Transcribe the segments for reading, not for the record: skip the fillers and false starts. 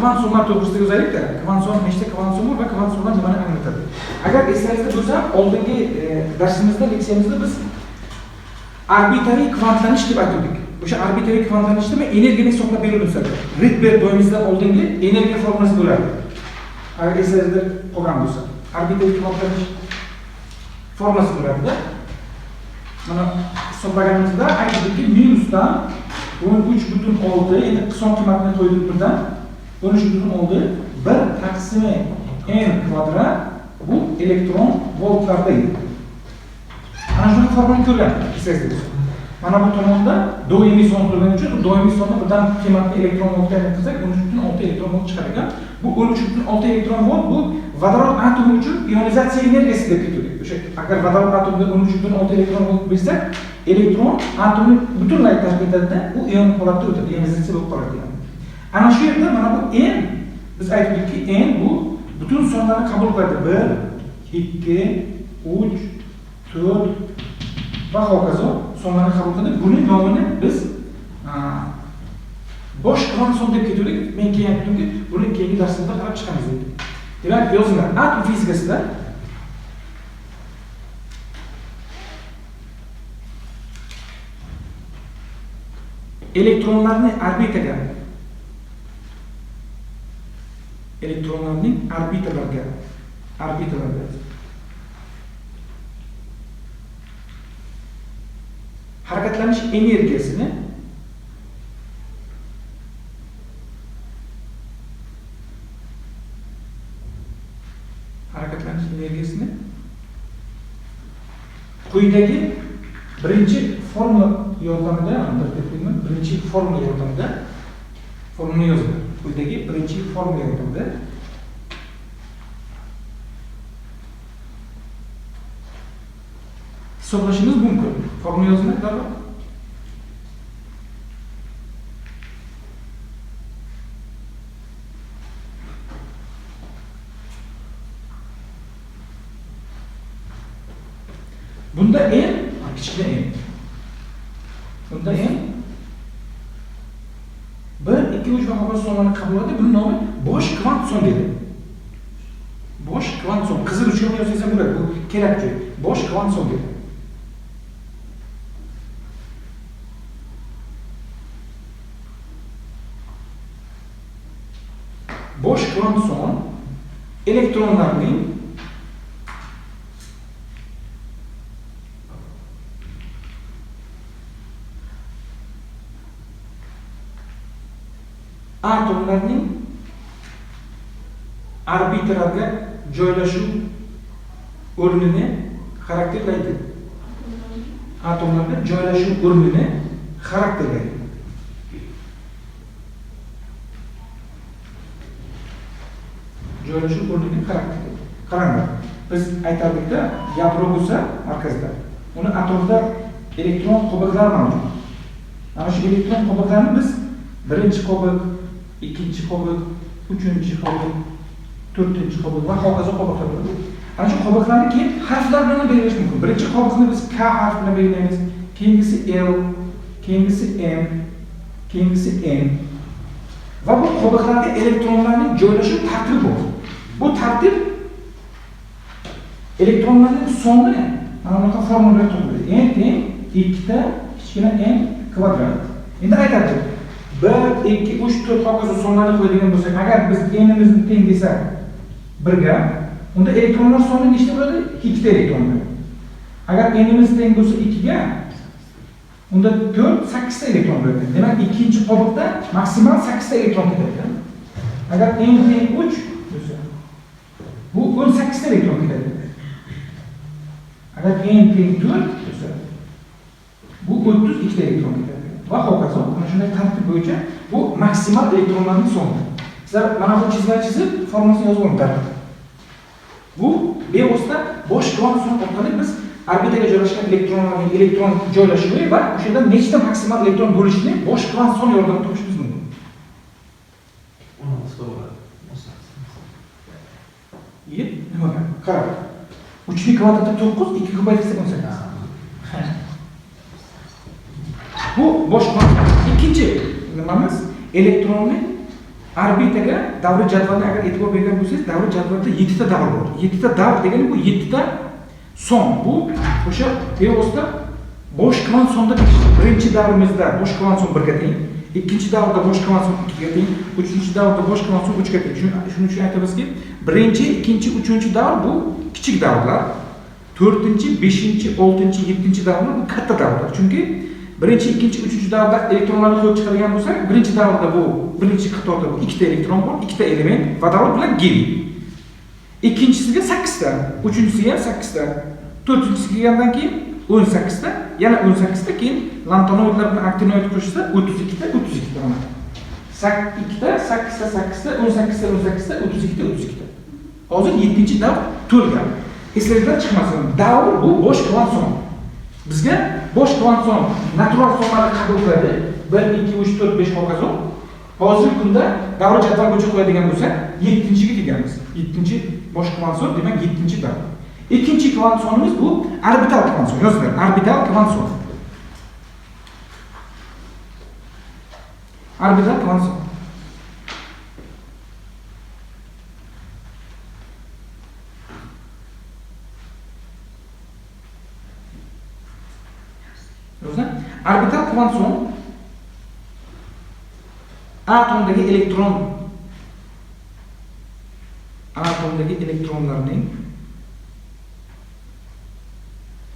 kvant sonlar to'g'risida yozaylik-da. Kvant son nechta kvant son bor va kvant sonlar nimani anglatadi? Agar esingizda bo'lsa, oldingi darsimizda, leksiyamizda biz arbitrariy kvantlanish deb aytdik. O'sha arbitrariy kvantlanishda energiyani hisoblab berilsa, Rydberg doimizdan oldingi energiya formulasi bo'ladi. Agar esingizda qolgan bo'lsa, arbitrariy kvantlanish formulasi bo'ladi-da. Mana hisoblaganimizda aytdikki minusdan 13,6 endi son qiymatini qo'ydik birdan 13,6 1 taqsimi n kvadrat bu elektron voltlarda edi. Ana shuni formulani ko'rgan esingizda. Mana bu tomonda doimiy son turgani uchun doimiy sonda birdan qiymatli elektron voltga aylantirsak 13,6 elektron volt chiqar ekan. Bu 13,6 elektron volt bu vodorod atomi uchun ionizatsiya energiyasi deb ketadi. O'sha agar vodorod atomida 13,6 elektron volt bersak, elektron atomni butunlay tark etadi, u ion holatda o'tadi, ionizatsiya bo'lib qoladi. Ana shu yerda mana bu n biz aytdikki n bu butun sonlarni qabul qiladi. 1, 2, 3, 4 va hokazo sonlarni qabul qiladi. Buning nomini biz bosh kvant son deb ketdik. Men keyin aytdimki, buni keyingi darsimizda qarab chiqamiz dedik. Demak, yozinglar. Atom fizikasida elektronlarning orbitallarga harakatlanish energiyasini quyidagi birinchi formula yordamida formula yoziladi. Quyidagi birinchi formula yordamida hisoblashimiz mumkin. Formula yoziladi, darhol. Bunda n kichkina n. Bunda n 1, 2, 3 va hokazo sonlarni qabul qiladi. Buning nomi bosh kvant son dedi. Bosh kvant son. Qizil uchqunni yozsam bo'ladi. Bu kerak joy. Bosh kvant son dedi. Bosh kvant son elektronlarning atomlarning arbitrarga joylashuv o'rnini xarakterlaydi. Atomlarga joylashuv o'rnini xarakterlaydi. Joylashuv o'rnini xarakterlaydi. Qaranglar, biz aytardik-da, yadro bo'lsa markazda, uni atomda elektron qo'biqlar mavjud. Ana shu elektron qo'biqlarni biz birinchi qo'biq, ikkinchi qo'biq, uchinchi qo'biq, to'rtinchi qo'biq va hokazo qo'biqlar bor. Ana shu qo'biqlarni keyin harflar bilan belgilash mumkin. Birinchi qo'biqni biz K harfi bilan belgilaymiz, keyingisi L, keyingisi M, keyingisi N. Va bu qo'biqlarga elektronlarning joylashuv tartibi bor. Bu tartib elektronlarning soni mana bunaqa formulaga topiladi. N teng 2 ta kichkina n kvadrat. Endi aytaylik. 1, 2, 3, 4 hokazo sonlarni qo'yadigan bo'lsak, agar biz n'imizni teng desak 1 ga, unda elektronlar soni nechta bo'ladi? 2 ta elektron bo'ladi. Agar n'imiz teng bo'lsa 2 ga, unda 4, 8 ta elektron bo'ladi. Demak, ikkinchi qo'biqda maksimal 8 ta elektron ketadi. Agar n teng 3 bo'lsa, bu 18 ta elektron ketadi. Agar n teng 4 bo'lsa, bu 32 ta elektron ketadi. Va hokazo, mana shunday tartib bo'yicha bu maksimal elektronlarning soni. Sizlar mana bu chizma chizib, formulasini yozib olinglar. Bu bevosita bosh kvant son orqali biz orbitaga joylashgan elektronlarning elektron joylashuvi va o'shanda nechta maksimal elektron bo'lishini bosh kvant son yordamida topishimiz mumkin. 16 ta bo'ladi. Nima? Qarang. 3 ni kvadratda 9, 2 ko'paytirsak 18. Bu bosh kvant. Ikkinchi nimamiz? Elektronning Orbitaga davr jadvalini agar e'tibor bergan bo'lsangiz, davr jadvalida 7 ta davr bor. 7 ta davr degani bu 7 ta son. Bu o'sha bevosita bosh kvant sonda birinchi davrimizda bosh kvant son 1 ga teng, ikkinchi davrda bosh kvant son 2 ga teng, uchinchi davrda bosh kvant son 3 ga teng. Shuning uchun aytamizki, birinchi, ikkinchi, uchinchi davr bu kichik davrlar. 4-chi, 5-chi, 6-chi, 7-chi davrlar bu katta davrlar. Chunki birinchi, ikkinchi, uchinchi davrda elektronlarni qo'yib chiqargan bo'lsak, birinchi davrda bu birinchi qatorda bu 2 ta elektron bor, 2 ta element vodorod bilan geliy. Ikkinchisiga 8 ta, uchinchisiga 8 ta, to'rtinchisiga kelgandan keyin 18 ta, yana 18 ta, keyin lantanoidlar bilan aktinoid qo'shilsa 32 ta, 32 ta mana. 2 ta, 8 ta, 8 ta, 18 ta, 18 ta, 32 ta, 32 ta. Hozir 7-chi davr to'lgan. Eslangizdan chiqmasin. Davr bu bosh kvant son. Bizga bosh kvant son natural sonlarni qabul qiladi. 1, 2, 3, 4, 5 hokazo. Hozirgi kunda davr jadval bo'yicha qo'yadigan bo'lsak, 7-chiga kelganmiz. 7-chi bosh kvant son, demak 7-chi davr. Ikkinchi kvant sonimiz bu orbital kvant son. Yozinglar, orbital kvant son. Orbital kvant son. Orbital kvant son atomdagi elektronlarning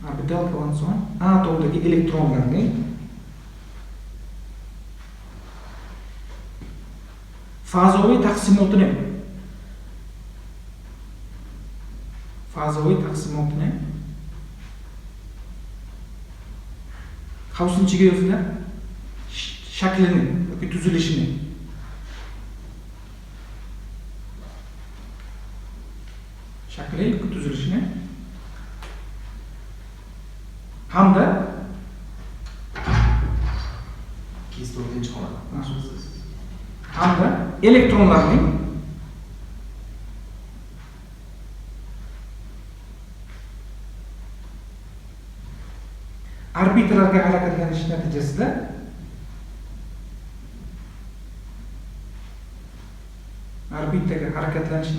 orbital kvant son atomdagi elektronlarning fazoviy taqsimotini qavsinchiga yozinglar, shaklini yoki tuzilishini. Shakli yoki tuzilishini hamda keyin holat. Hamda elektronlarning orbitalarga harakatlanish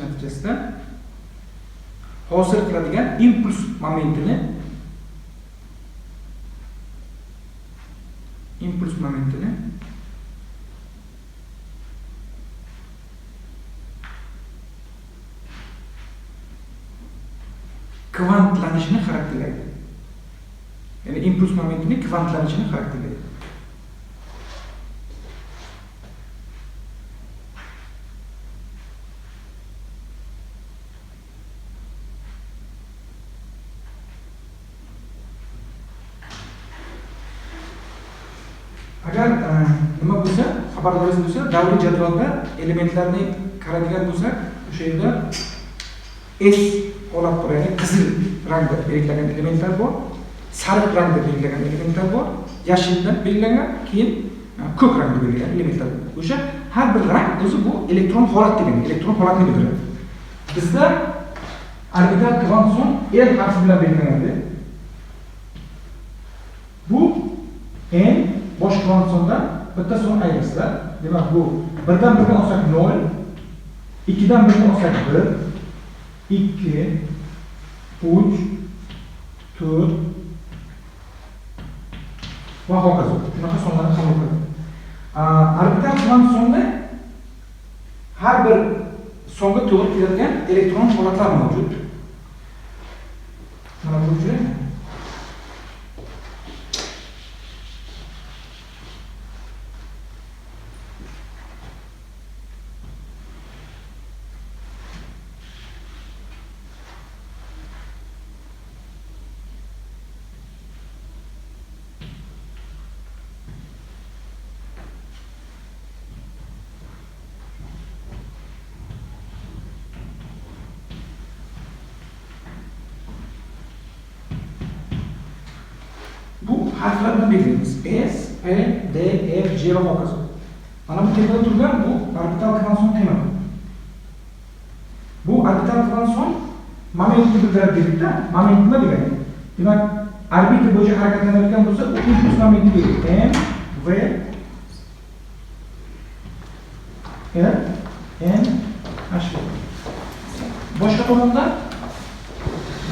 natijasida hosil qiladigan impuls momentini kvantlanishini xarakterlaydi. Ya'ni impuls momentini kvantlanishini xarakterlaydi. Agar nima bo'lsa, xabarlaringiz bo'lsa, davr jadvalda elementlarni qaraydigan bo'lsak, o'sha yerda S holat bor, ya'ni qizil rangda belgilangan elementlar bor, sariq rangda belgilangan elementlar bor, yashildan belgilangan, keyin ko'k rangda belgilangan elementlar bor. O'sha har bir rang o'zi bu elektron holat degani, elektron holatni bildiradi. Bizda orbital kvant son L harfi bilan belgilanadi. Bu N bosh kvant sondan bitta son ayirsa, demak bu 1dan 1ga olsak 0, 2dan 1ga olsak 1, 2, 3, 4 va hokazo. Shunaqa sonlarni qabul qiladi. Orbital kvant sonda har bir songa to'g'ri keladigan elektron holatlar mavjud. Mana bu uchun harflar bilan belgilaymiz. S, P, D, F, G va hokazo. Mana bu tepada turgan bu orbital kvant son temasi. Bu orbital kvant son momentni bildiradi-da, moment nima degani? Demak, orbita bo'yicha harakatlanayotgan bo'lsa, u impuls momenti deydi. M, V L, N, H. Boshqa tomonda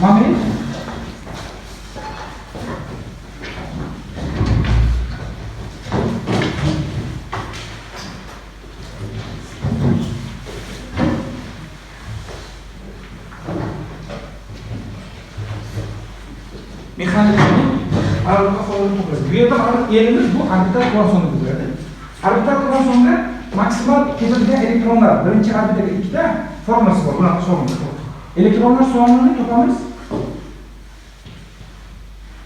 moment mexanikning aralashma faoliyatini to'g'rilaydi. Bu yerda elimiz bu orbital kvantonni bildiradi. Orbital kvantga maksimal ketadigan elektronlar birinchi orbitaga ikkita formulasi bor. Bunaqa formula. Elektronlar sonini topamiz.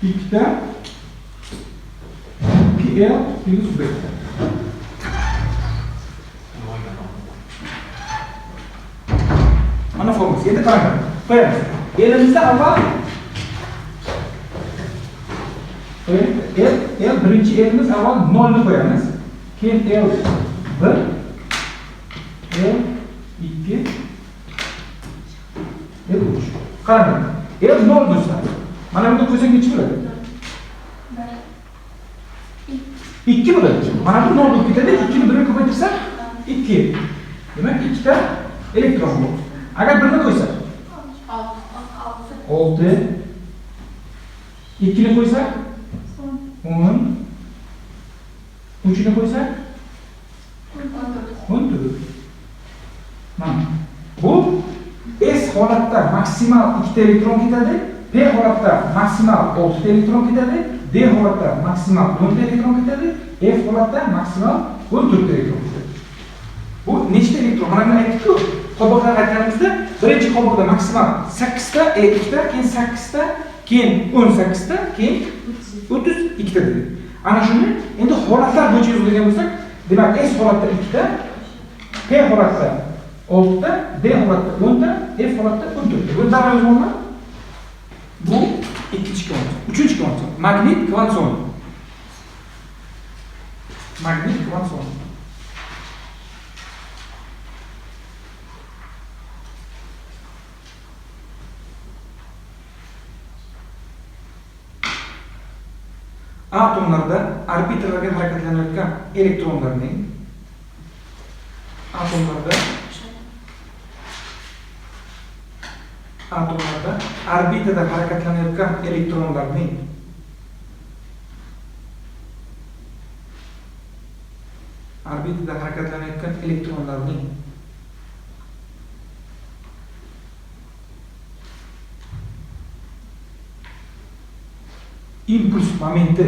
Ikkita PL plus B. Mana formulasi. Endi qarang. Qo'yamiz. Elimizda avval L birinchi elimiz avval 0 ni qo'yamiz. Keyin L 1, L 2, L 3. Qarang. L 0 bo'lsa, mana bunda qo'ysak necha bo'ladi? 2 bo'ladi. Mana bu 0 bo'lib ketadi. 2 ni 1 ga ko'paytirsak 2. Demak, ikkita elektron bor. Agar birini qo'ysak 6, 2 ni qo'ysak 10, 3 ni qo'ysak 14. Mana bu S holatda maksimal 2 elektron ketadi, P holatda maksimal 6 elektron ketadi, D holatda maksimal 10 elektron ketadi, F holatda maksimal 14 elektron ketadi. Bu nechta elektron? Mana buni aytdik-ku. Qo'lboqlar aytganimizda birinchi qo'lboqda maksimal 8 ta, 2 ta, keyin 8 ta, keyin 18 ta, keyin 32 ta dedi. Ana shuni endi holatlar bo'yicha yozadigan bo'lsak, demak S holatda 2 ta, P holatda 6 ta, D holatda 10 ta, F holatda 14 ta. Buni darhol yozaman. Bu ikkinchi kvant. Uchinchi kvant. Magnit kvant soni. Magnit kvant soni. Atomlarda orbitallarga harakatlanayotgan elektronlarning atomlarda orbitada harakatlanayotgan elektronlarning impuls momenti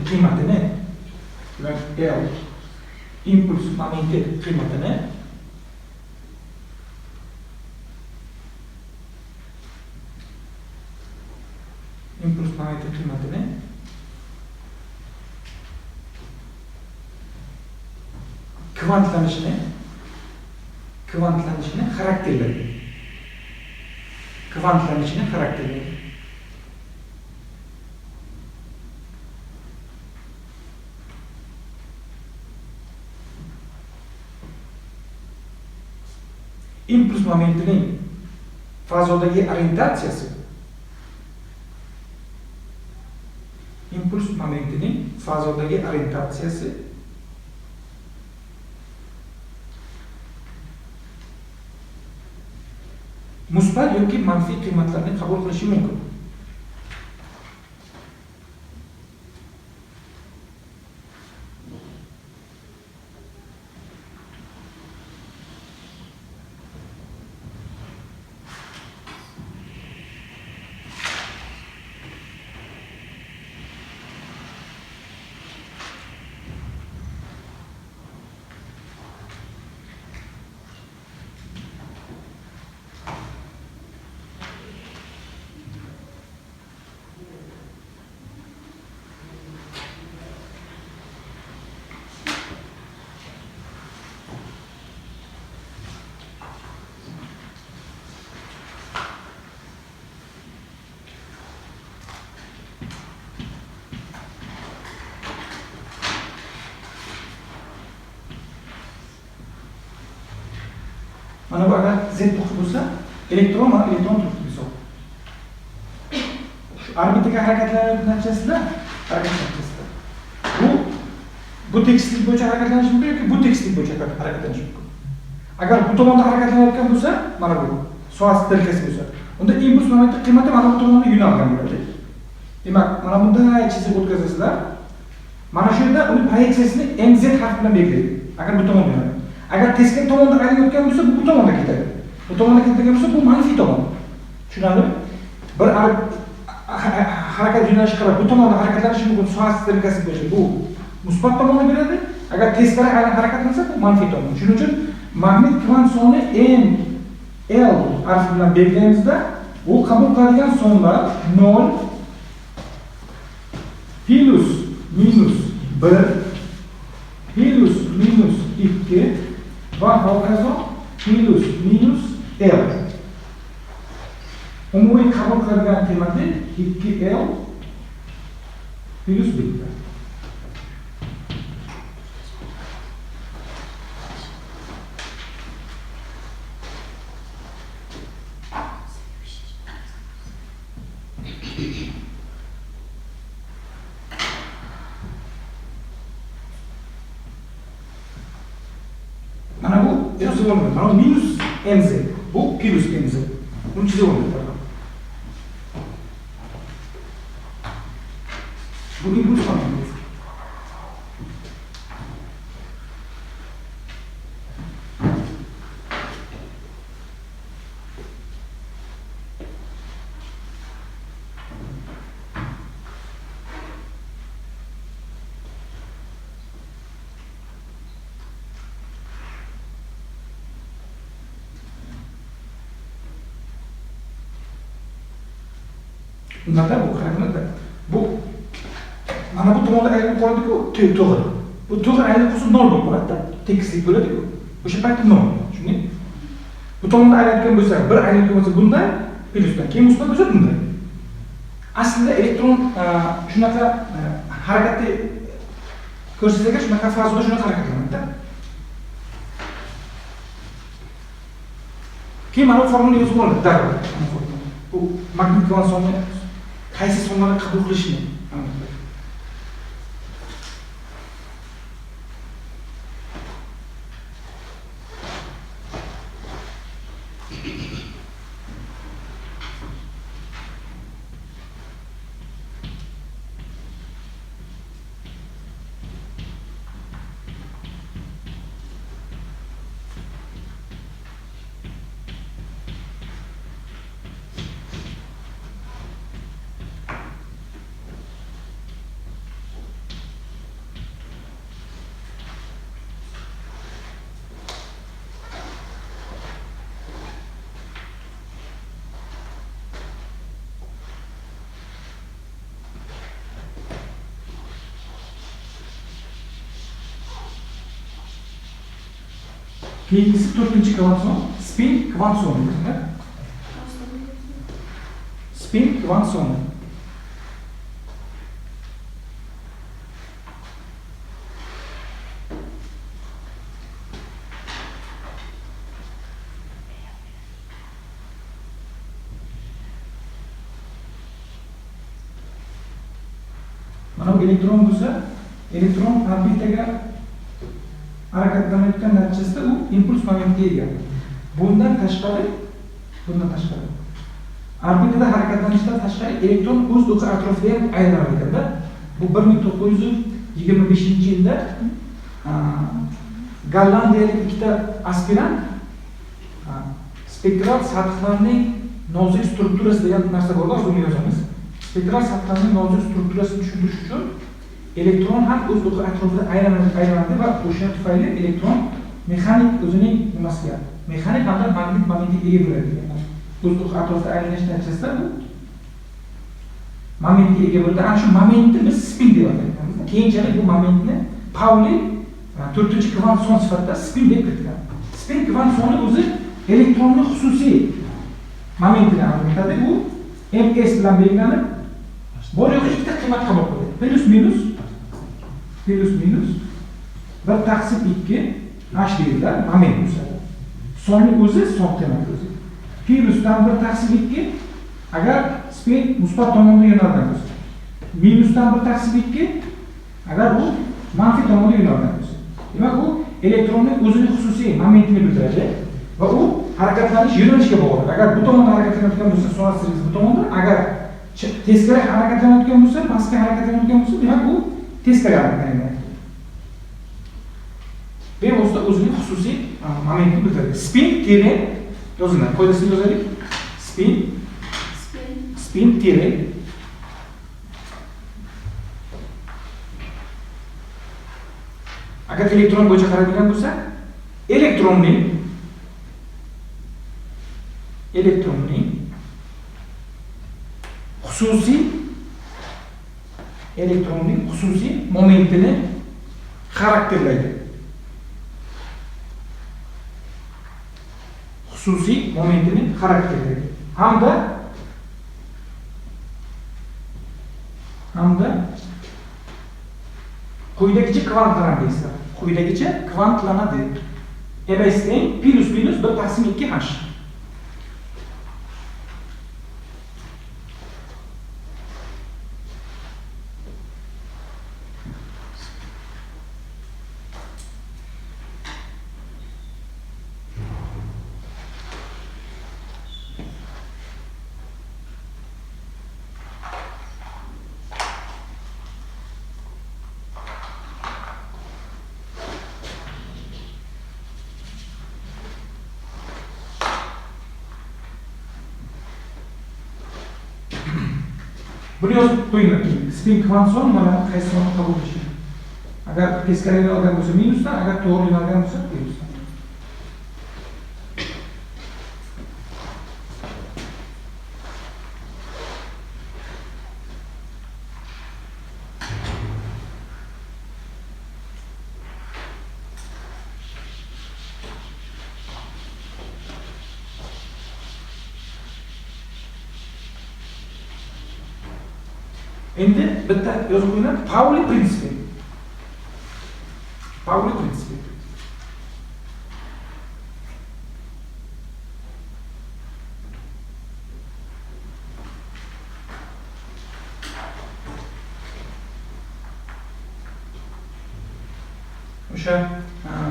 qiymatini, demak L impuls momenti qiymatini kvantlanishini xarakterlaydi. Impuls momentining fazodagi orientatsiyasi musbat yoki manfiy qiymatlarni qabul qilishi mumkin. Mana bu agar Z qutbi bo'lsa, elektron turibdi hisob. Shu orbitaga harakatlanayotgan natijasida bu bu tekislik bo'yicha harakatlanish mumkin yoki bu tekislik bo'yicha harakatlanish mumkin. Agar bu tomonda harakatlanayotgan bo'lsa, mana bu soat stelkasi bo'lsa, unda impuls momenti qiymati mana bu tomonga yo'nalgan bo'ladi. Demak, mana bunday chizib o'tkazasizlar. Mana shu yerda uni proyeksiyasini MZ harfi bilan belgilaydi. Agar bu tomonga yo'nalgan. Agar teskari tomonda aylanayotgan bo'lsa, bu tomonga ketadi. Bu tomonga ketadigan bo'lsa, bu manfiy tomon. Tushunarlimi? Bir harakat yo'nalishi qarab bu tomonda harakatlanishi mumkin soat stelkasi bo'yicha bu musbat tomonni beradi. Agar teskari harakatlansa, bu manfiy tomon. Shuning uchun magnit kvant soni M L harfi bilan belgilaymizda, u qabul qiladigan sonlar 0 plus minus 1 plus minus 2 va hokazo plus minus L. Umumiy qabul qiladigan qiymati 2L plus 1. Mana bu yozib olmaydi. Mana minus mz, bu plus mz. Buni chizib olmaydi. Bu impuls qanday? Unda bu qaramada bu mana bu tomonda aylanib qoladi-ku, to'g'ri. Bu to'g'ri aylanib qolsa 0 bo'lib qoladi-da, tekislik bo'ladi-ku. O'sha paytda 0. Tushundingmi? Bu tomonda aylanayotgan bo'lsa, bir aylanayotgan bo'lsa bunday, plyusdan keyin musbat bo'lsa bunday. Aslida elektron shunaqa harakatda ko'rsatilgan shunaqa fazada shunaqa harakatlanadi-da. Keyin mana bu formulani yozib oladi, darrov. Bu magnit kvant soni qaysi sonlarni qabul qilishini aniqlaydi. Keyingisi 4-chi kvant son, spin kvant soni. Spin kvant soni. Mana bu elektron bo'lsa, elektron orbitaga harakatlanayotgan natijasida u impuls momentiga ega. Bundan tashqari orbitada harakatlanishdan tashqari elektron o'z o'qi atrofida ham aylanar ekanda. Bu 1925-yilda gollandiyalik ikkita aspirant spektral sathlarning nozik strukturasi degan narsa bor, buni yozamiz. Spektral sathlarning nozik strukturasini tushuntirish uchun elektron ham o'z o'qi atrofida aylanadi va o'sha tufayli elektron mexanik o'zining nimasiga, mexanik hamda magnit momentiga ega bo'ladi. O'z o'qi atrofida aylanish natijasida bu momentga ega bo'ladi. Ana shu momentni biz spin deb ataymiz. Keyinchalik bu momentni Pauli 4-kvant son sifatida spin deb kiritgan. Spin kvant soni o'zi elektronning xususiy momentini aniqlaydi. U ms bilan belgilanib, bor yo'q ikkita qiymat qabul qiladi. Plus minus va taqsim 2 h deyiladi, moment bo'ladi. Sonning o'zi son qiymati o'zi. Plusdan 1 taqsim 2 agar spin musbat tomonga yo'nalgan bo'lsa. Minusdan 1 taqsim 2 agar u manfiy tomonga yo'nalamiz. Demak, u elektronning o'zining xususiy momentini bildiradi va u harakatlanish yo'nalishiga bog'liq. Agar bu tomonda harakatlanayotgan bo'lsa, soat sirasi bu tomonda, agar teskari harakatlanayotgan bo'lsa, pastga harakatlanayotgan bo'lsa, demak u teskari harakatlanadi. Bevosita o'zining xususiy momentini bildiradi. Spin tire yoziladi. Qoidasini yozaylik. Spin tire agar elektron bo'yicha qaraydigan bo'lsak, elektronning xususiy momentini xarakterlaydi. Hamda quyidagicha kvantlanadi. Quyidagicha kvantlanadi. Ms teng plus 1/2h. Buni yozib qo'ying. Spin kvant son mana qaysi tomon qabul qilishi. Agar teskari yo'nalgan bo'lsa minusdan, agar to'g'ri yo'nalgan bo'lsa plusdan. Endi bitta yozib qo'yinglar, Pauli prinsipi. O'sha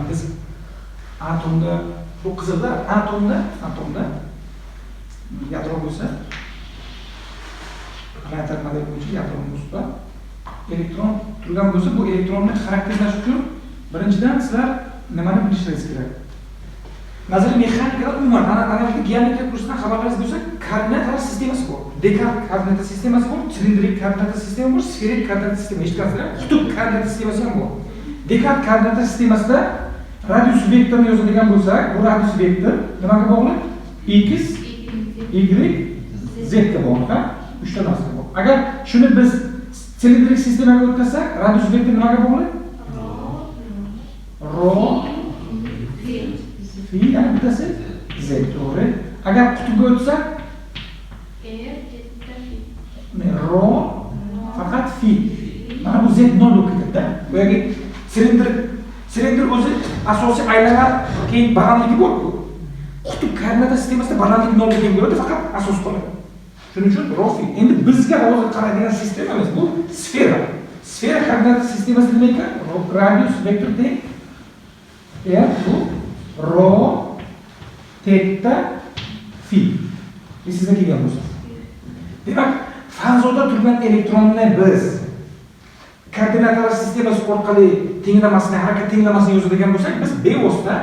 biz atomda bu qizilda atomda yadro bo'lsa, Planetar model bo'yicha yadroning ustida elektron turgan bo'lsa, bu elektronni xarakterlash uchun birinchidan sizlar nimani bilishingiz kerak. Nazariy mexanikada umuman analogik geometriya kursidan xabarlaringiz bo'lsa, koordinator sistemasi bor. Dekart koordinata sistemasi bor, silindrik koordinata sistema bor, sferik koordinata sistema, eshitgansizlar, qutb koordinata sistemasi ham bor. Dekart koordinata sistemasida radius vektorini yozadigan bo'lsak, bu radius vektor nimaga bog'liq? X, Y, Z ga bog'liq. 3 ta narsa bor. Agar shuni biz silindrik sistemaga o'tkazsak, radius vektor nimaga bog'liq? Rho fi, yana bittasi Z, to'g'ri. Agar qutbga o'tsak, rho faqat fi. Mana bu Z 0 bo'lib ketadi-da. Bu yerga silindr o'zi asosiy aylanar keyin balandligi bor-ku. Qutb koordinata sistemasida balandlik 0 bo'lgan bo'ladi, faqat asos qoladi. Shuning uchun rofi. Endi bizga hozir qaraydigan sistemamiz bu sfera. Sfera koordinata sistemasi nima ekan? Radius vektor teng bu rho teta fi. Sizga kelgan bo'lsa. Demak, fazoda turgan elektronni biz koordinatalar sistemasi orqali tenglamasini, harakat tenglamasini yozadigan bo'lsak, biz bevosita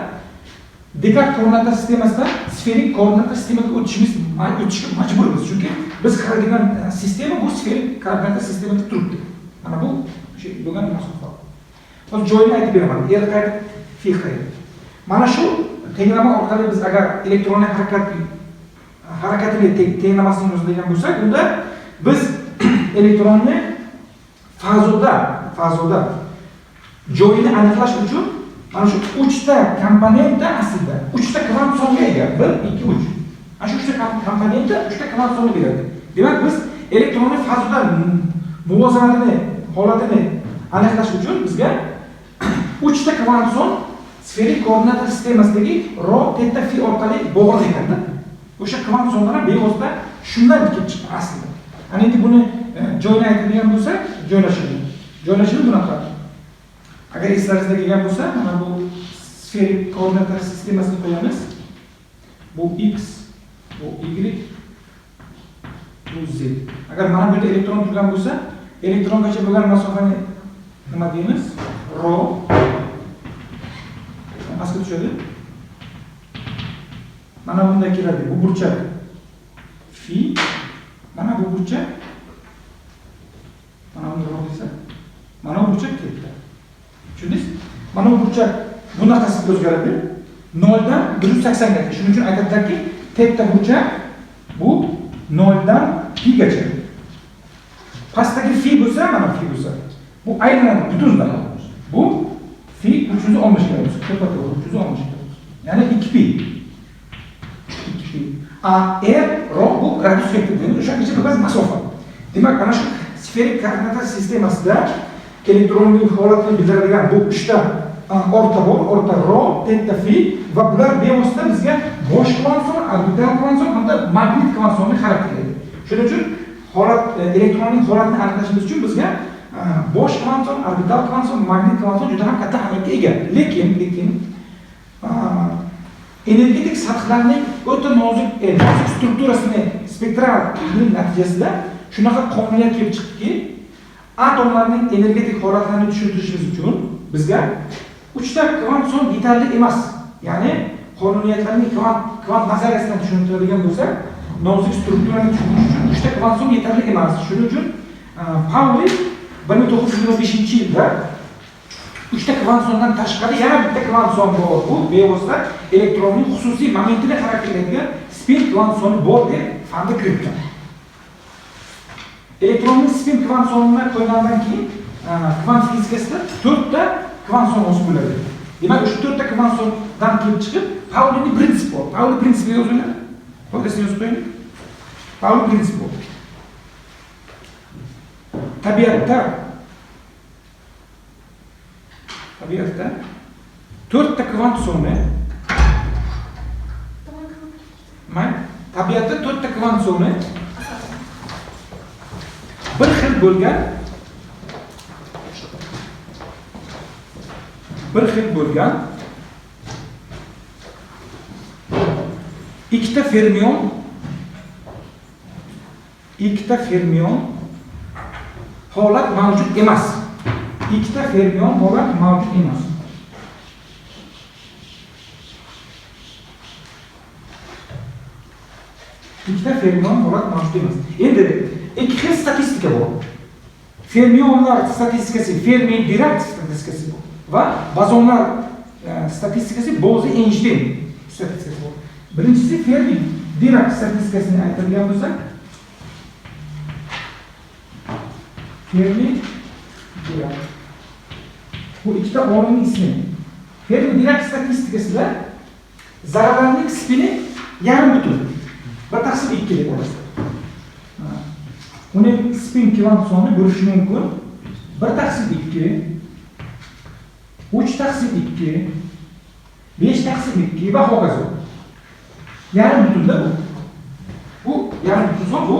Dekart koordinata sistemasidan sferik koordinata sistemaga o'tishga majburmiz. Chunki biz qaraydigan sistema bu sferik koordinata sistemada turibdi. Mana bu bo'lgan masofa. Hozir joyini aytib beraman. R qayta fi qayta. Mana shu tenglama orqali biz agar elektronning harakatini tenglamasini yozadigan bo'lsak, unda biz elektronni fazoda joyini aniqlash uchun mana shu 3 ta komponentda aslida 3 ta kvant songa ega. 1, 2, 3. Ana shu 3 ta komponentda 3 ta kvant sonni beradi. Demak, biz elektronning fazoda muvozanatini, holatini aniqlash uchun bizga 3 ta kvant son sferik koordinata sistemasidagi rho teta fi orqali bog'liq ekanda. O'sha kvant sonlar bevosita shundan kelib chiqqan aslida. Ana endi buni joyini aytadigan bo'lsak, joylashuvi bunaqa. Agar eslaringizda kelgan bo'lsa, mana bu sferik koordinatlar sistemasini qo'yamiz. Bu x, bu y, bu z. Agar mana bu yerda elektron turgan bo'lsa, elektrongacha bo'lgan masofani nima deymiz? Rho. Pastga tushadi. Mana bunday keladi. Bu burchak phi. Mana bu burchak. Mana buni rho desa, mana bu burchak teta. Tushundingiz? Mana bu burchak bunaqasi o'zgaradi. 0 dan 180 gacha. Shuning uchun aytadilarki, teta burchak bu 0 dan pi gacha. Pastdagi phi bo'lsa, mana phi bo'lsa, bu aylanadi butunlay. Bu phi 360 gradus. Tepa-to'g'ri 360 gradus. Ya'ni 2pi. 2pi. A r rho bu gradus vektor deymiz. O'shangacha bir masofa. Demak, ana shu sferik koordinatlar sistemasida elektronning holatini bildiradigan bu 3 ta o'rta bor, o'rta rho, teta, phi va bular bevosita bizga bosh kvantson, orbital kvantson hamda magnit kvansonni xarakterlaydi. Shuning uchun holat elektronning holatini aniqlashimiz uchun bizga bosh kvantson, orbital kvantson, magnit kvantson juda ham katta ahamiyatga ega. Lekin energetik sathlarning o'ta nozik strukturasini spektral natijasida shunaqa qonuniyat kelib chiqdiki, atomlarning energetik holatlarini tushuntirishimiz uchun bizga 3 ta kvantson yetarli emas. Ya'ni qonuniyatlarning kvant nazariyasidan tushuntiradigan bo'lsa, nozik strukturani tushunish uchun 3 ta kvantson yetarli emas. Shuning uchun Pauli 1925-yilda 3 ta kvantsondan tashqari yana bitta kvantson bor. Bu bevosita elektronning xususiy momentini xarakterlaydigan spin kvantsoni bor deb fanda kiritgan. Elektronning spin kvantsonini qo'ygandan keyin kvant fizikasida 4 ta kvantson hosil bo'ladi. Demak, shu 4 ta kvantsondan kelib chiqib, Paulining prinsipi bor. Pauli prinsipi yoziladi. Qo'lda yozib qo'ying. Pauli prinsipi. Tabiatda 4 ta kvantsoni tabiatda 4 ta kvantsoni bir xil bo'lgan ikkita fermion holat mavjud emas. Ikkita fermion holat mavjud emas. Ikkita fermion holat mavjud emas. Endi ikki xil statistika bor. Fermionlar statistikasi Fermi-Dirac statistikasi bor va bozonlar statistikasi Bose-Einstein statistikasi bor. Birinchisi Fermi-Dirac statistikasini aytadigan bo'lsak, Fermi-Dirac bu ikkita olimning ismi. Fermi-Dirac statistikasida zarralarning spini yarim butun. 1/2 deb olasiz. Uning spin kvantsoni bo'lishi mumkin 1/2, 3/2, 5/2 va hokazo. Yarim butunda bu. Bu yarim butun bu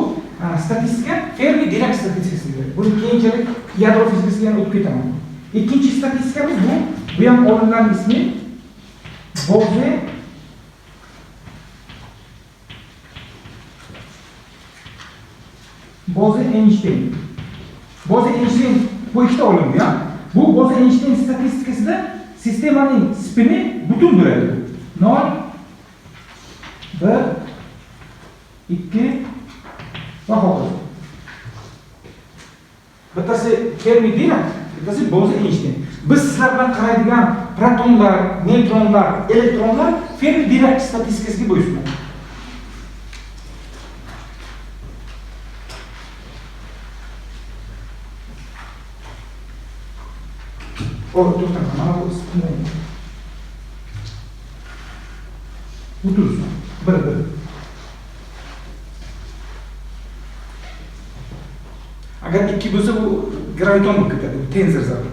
statistika Fermi-Dirac statistikasi. Buni keyinchalik yadro fizikasiga yana o'tib ketaman. Ikkinchi statistikamiz bu ham olimlarning ismi Bose-Einstein. Bose-Einstein bu ikkita olim ya. Bu Bose-Einstein statistikasida sistemaning spini butun bo'ladi. 0, 1, 2 va hokazo. Bittasi Fermi-Dirac, bittasi Bose-Einstein. Biz sizlar bilan qaraydigan protonlar, neytronlar, elektronlar Fermi-Dirac statistikasiga bo'ysunadi. To'xtang, mana bu spin. Bu tursin. Bir. Agar 2 bo'lsa bu graviton bo'lib ketadi, bu tensor zarra.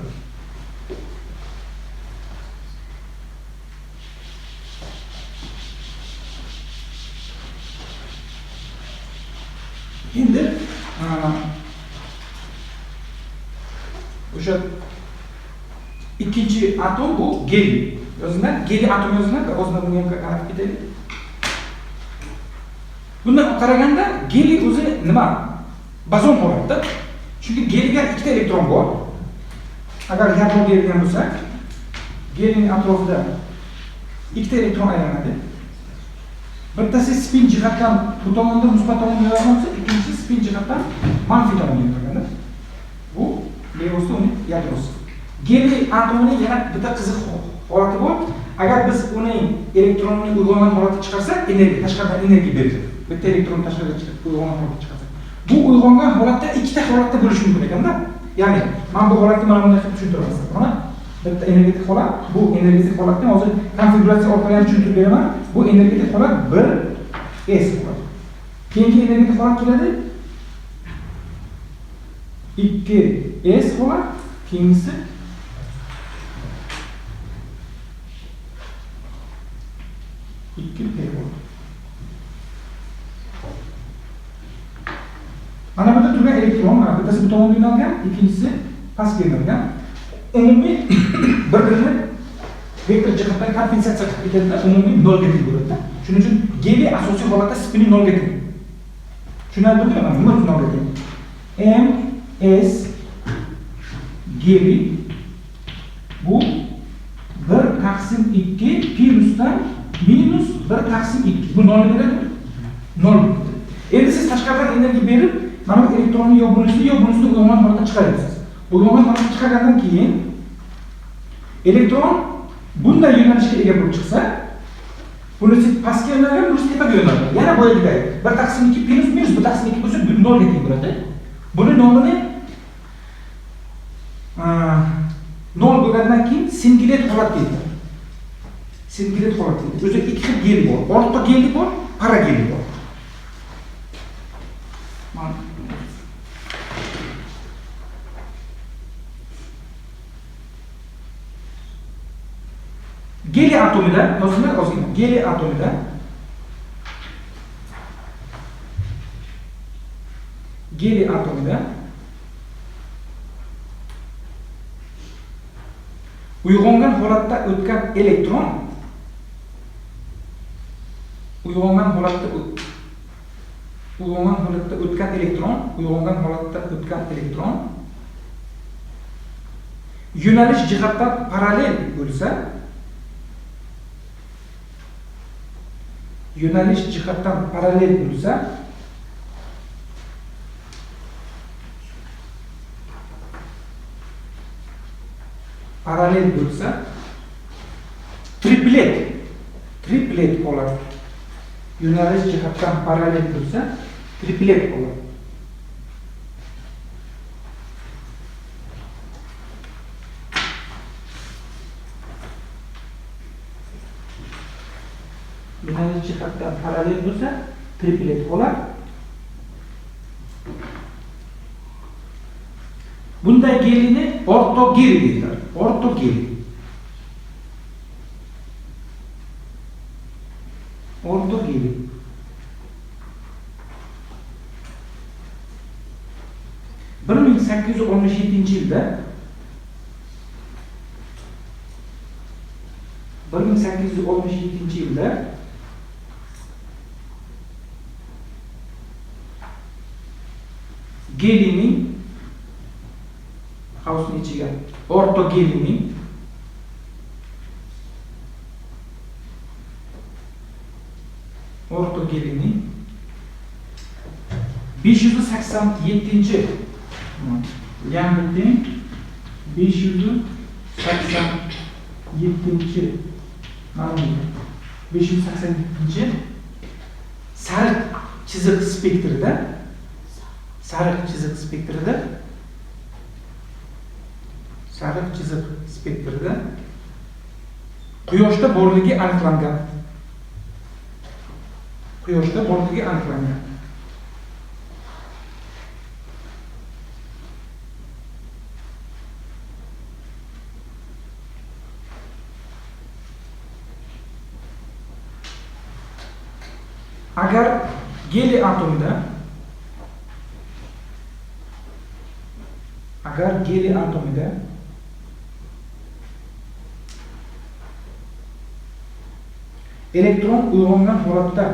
Endi o'sha Ikkinchi atom bu geliy. O'zidan geliy atom yoziladi, o'zidan buni ham qarab ketaylik. Bundan qaraganda geliy o'zi nima? Bozon holatda. Chunki geliyga ikkita elektron bor. Agar yadro berilgan bo'lsa, geliyning atrofida ikkita elektron aylanadi. Bittasi spin jihatdan bu tomonda musbat tomonga yongan bo'lsa, ikkinchisi spin jihatdan manfiy tomonga yonadi. Bu levosida uning yadrosi. Geliy atomining yana bitta qiziq holati bor. Agar biz uning elektronini uyg'ongan holatga chiqarsak, energiya, tashqaridan energiya beradi. Bitta elektron tashqariga chiqib uyg'ongan holatga chiqarsak. Bu uyg'ongan holatda ikkita holatda bo'lishi mumkin ekanda. Ya'ni, men bu holatni mana bunday qilib tushuntiraman. Mana bitta energetik holat, bu energetik holatni hozir konfiguratsiya orqali ham tushuntirib beraman. Bu energetik holat 1s holat. Keyingi energetik holat keladi 2s holat, keyingisi mana burada turgan elektron, bittasi bu tomonga yo'nalgan, ikkinchisi pastga yo'nalgan. Umumiy bir-birini vektor jihatdan kompensatsiya qilib ketadi, umumiy nolga teng bo'ladi. Shuning uchun geliy asosiy holatda spini nolga teng. Tushunarlimi? Mana nima nolga teng? M s geliy bu 1/2 pi minus 1/2. Bu nolni beradi? 0. Endi siz tashqaridan energiya berib, mana bu elektronni yo bunisini uyg'ongan holatda chiqarasiz. Uyg'ongan holatga chiqargandan keyin elektron bunday yo'nalishga ega bo'lib chiqsa, bunisi pastga yo'nalgan, bunisi tepaga yo'nalgan. Yana boyagidek 1/2 minus 1/2 bo'lsa, bu 0 ga teng bo'ladi. Buni nomini 0 bo'lgandan keyin singulet holat deydi. Singulet holat deydi. O'zi ikki xil geliy bor. Orta geliy bor, para geliy bor. Geliy atomida, yozinglar ozgina. Geliy atomida uyg'ongan holatda o'tgan elektron yo'nalish jihatdan parallel bo'lsa, triplet holat. Yo'nalish jihatdan parallel bo'lsa, triplet holat. Yo'nalish jihatdan parallel bo'lsa, triplet holat. Bunday geliyni ortogeliy deyiladi. Ortogeliy. Ortogeliy. Bir 1867 yilda 1867 yilda geliyning havuzning ichiga ortogeliyning 587 yangi 587 mana 587 sariq chiziq spektrida Quyoshda borligi aniqlangan. Agar geliy atomida elektron uyg'ongan holatda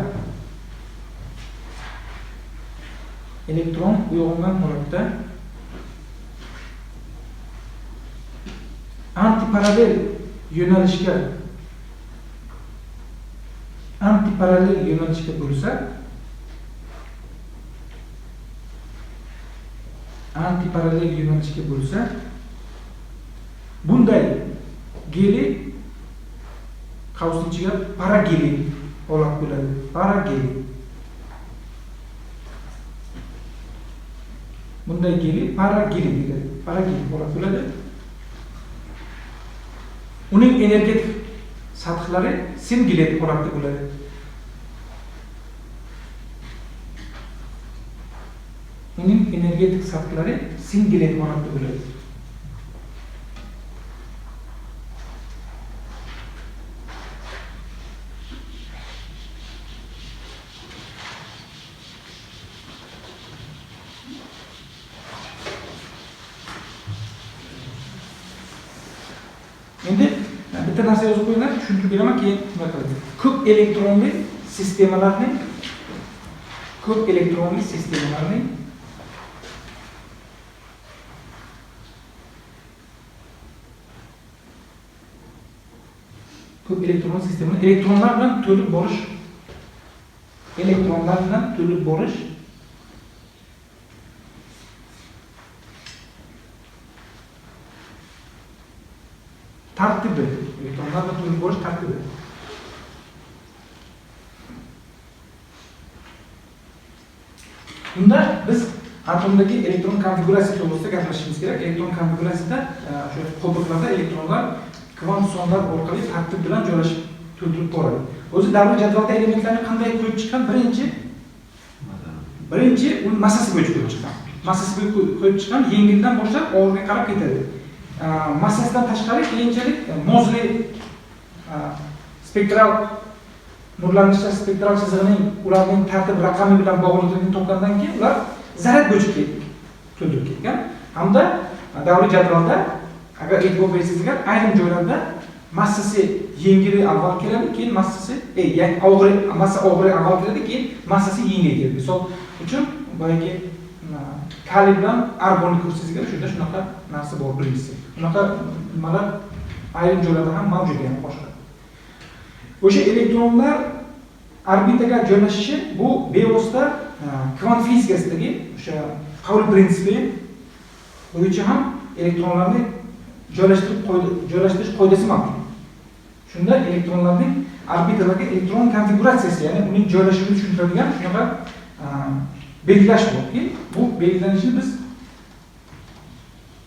antiparallel yo'nalishga bo'lsa bunday geli qavsning ichiga parageli holat bo'ladi. Bunday geli parageli deyiladi. Parageli holat bo'ladi. Uning energetik sathlari singlet holatda bo'ladi. Endi bitta narsa yozib qo'yinglar, tushuntirib beraman, keyin nima qiladi. Ko'p elektronli sistemalarning elektronlar bilan to'lib borish tartibi. Bunda biz atomdagi elektron konfiguratsiya to'g'risida gaplashishimiz kerak. Elektron konfiguratsiyada o'sha qoldiqlarda elektronlar kvant sonlar orqali tartib bilan joylashib to'ldirib boradi. O'zi davr jadvalda elementlarni qanday qo'yib chiqqan? Birinchi uni massasi bo'yicha qo'yib chiqqan. Yengildan boshlab og'irga qarab ketadi. Massasidan tashqari keyinchalik mozli spektral nurlanishlar spektral chizig'ining ularning tartib raqami bilan bog'liqligini topgandan keyin ular zaryad bo'yicha to'ldirib ketgan. Hamda davriy jadvalda agar e'tibor bersangizlar, ayrim joylarda massasi yengili avval keladi, keyin massasi og'iri avval keladi, keyin massasi yengil keladi. Misol uchun boyagi kaliy bilan argonni ko'rsangizlar, shunda shunaqa narsa bor birinchisi. Bunaqa nimalar ayrim joylarda ham mavjud, ya'ni boshqa. O'sha elektronlar orbitaga joylashishi bu bevosita kvant fizikasidagi o'sha Pauli prinsipi bo'yicha ham elektronlarni joylashtirish qoidasi mavjud. Shunda elektronlarning orbitalarga elektron konfiguratsiyasi, ya'ni uning joylashuvini tushuntiradigan shunaqa belgilash borki, bu belgilanishni biz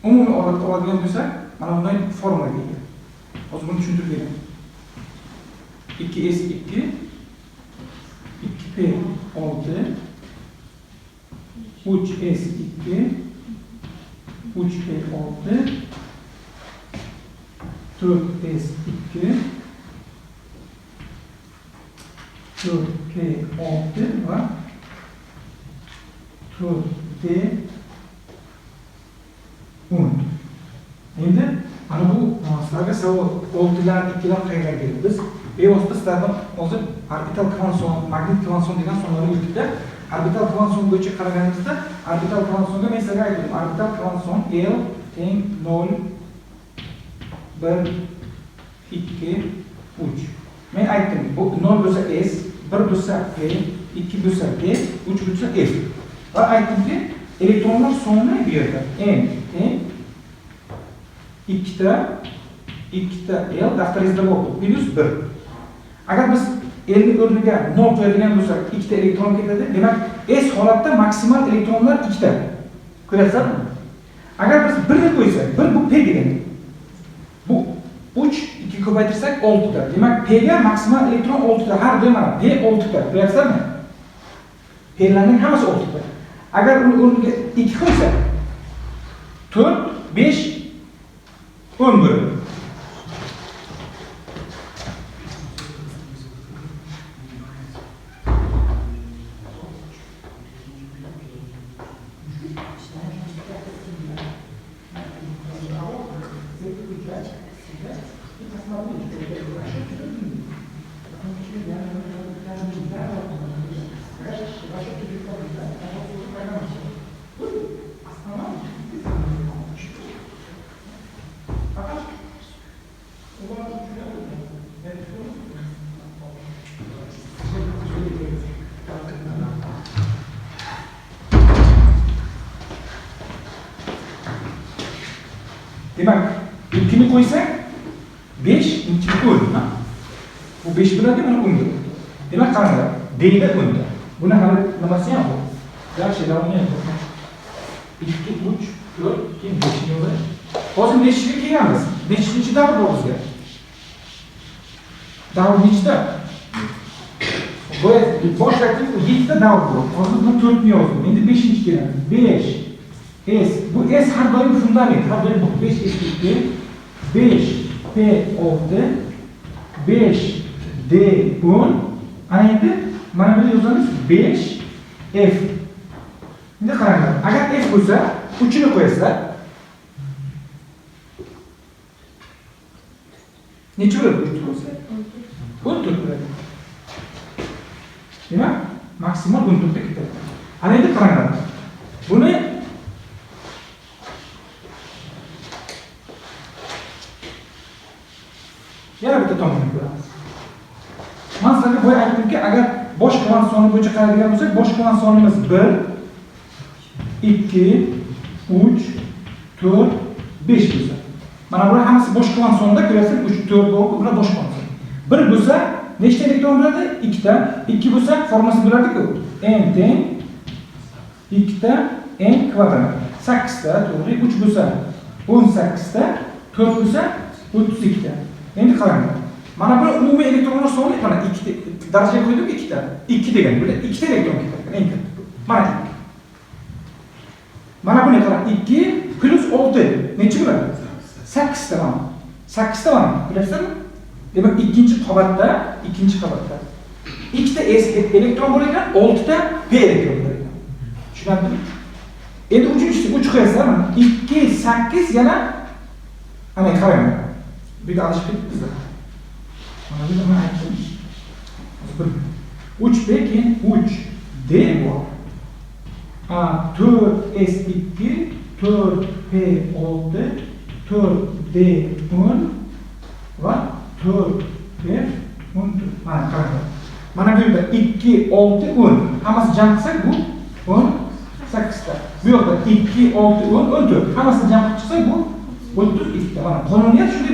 umumiy holatda oladigan bo'lsak, mana bunday formulaga ega. Hozir buni tushuntirib beraman. 2s2 2p6 3s2 3p6 4s2 4p6 va 4d10. Endi mana bu sizlarga savol, 6lar, 2lar qayerdan keldi? Biz bevosita sizlardan hozir orbital kvant son, magnit kvant son degan sonlarni o'tibdi. Orbital kvant son bo'yicha qaraganimizda, orbital kvant songa men sizlarga aytdim, orbital kvant son L teng 0 1 2 3. Men aytdim, bu 0 bo'lsa S, 1 bo'lsa P, 2 bo'lsa P, 3 bo'lsa F. Va aytdimki, elektronlar soni bu yerda N teng 2 ta L daftaringizda bor, minus 1. Agar biz L ni o'rniga 0 qo'yadigan bo'lsak, 2 ta elektron ketadi. Demak, S holatda maksimal elektronlar 2 ta. Ko'ryapsizmi? Agar biz 1 ni qo'ysak, 1 bu P degani. Bu 3 2 ko'paytirsak 6 ta. Demak, P ga maksimal elektron 6 ta. Har doim mana P 6 ta. Ko'ryapsizmi? P'larning hammasi 6 ta. Agar uni o'rniga 2 qo'ysak, 4 5 11. Demak, ikini qo'ysak 5 inchlik o'n. Bu 5 bo'ladi, mana 10 bo'ladi. Demak, qaranglar, D-da 10 da. Buni hali nimasi ham bu? Yaxshi, davom etamiz. 2, 3, 4, 5 yo'li. Hozir nechtaga kelganmiz? Nechinchi davr bor bizga? Davr nechta? Boshlatdik, 7 ta davr bor. Hozir buni 4 ni yozdim. Endi 5-chi kelamiz. 5 S. Bu S har doim fundament. Har doim 5 S ketdi. 5 P oldi. 5 D 10. Ana endi mana buni yozamiz 5 F. Endi qaranglar. Agar F bo'lsa, 3 ni qo'yasizlar. Necha bo'ladi 3 bo'lsa? 14 bo'ladi. Demak, maksimal 14 ta ketadi. Ana endi qaranglar. Buni yana bitta tomonini ko'ramiz. Men sizlarga boya aytdimki, agar bosh kvant soni bo'yicha qaraydigan bo'lsak, bosh kvant sonimiz 1, 2, 3, 4, 5 bo'lsa. Mana bular hammasi bosh kvant sonida ko'rasiz, 3, 4 bo'lib, bular bosh kvant son. 1 bo'lsa, nechta elektron bo'ladi? 2 ta. 2 bo'lsa, formasi bo'lardi-ku. N teng 2 ta n kvadrat. 8 ta, to'g'ri. 3 bo'lsa 18 ta, 4 bo'lsa 32 ta. Endi qaranglar. Mana bu umumiy elektronlar soni mana 2 darajaga qo'ydik 2 ta. 2 degan bo'ladi. 2 ta elektron ketadi. Eng katta. Mana 2. Mana buni qarang. 2 plus 6 necha bo'ladi? 8 ta mana. 8 ta mana. Bilasizmi? Demak, ikkinchi qavatda 2 ta S elektron bor ekan, 6 ta P elektron bor ekan. Tushunarlimi? Endi uchinchisi 3 qo'yasizlar mana 2 8 yana ana qarang. Bir alışıp bizde. Mana bu nima aytdim? 3 B keyin 3 D bor. 4 S2, 4 P6, 4 D10 va 4 P14. Mana qarang. Mana bu yerda 2 6 10. Hammasi jam qilsak bu 18 ta. Bu yoqda 2 6 10 14. Hammasini jam qilib chiqsak bu 32 ta. Mana qonuniyat shunday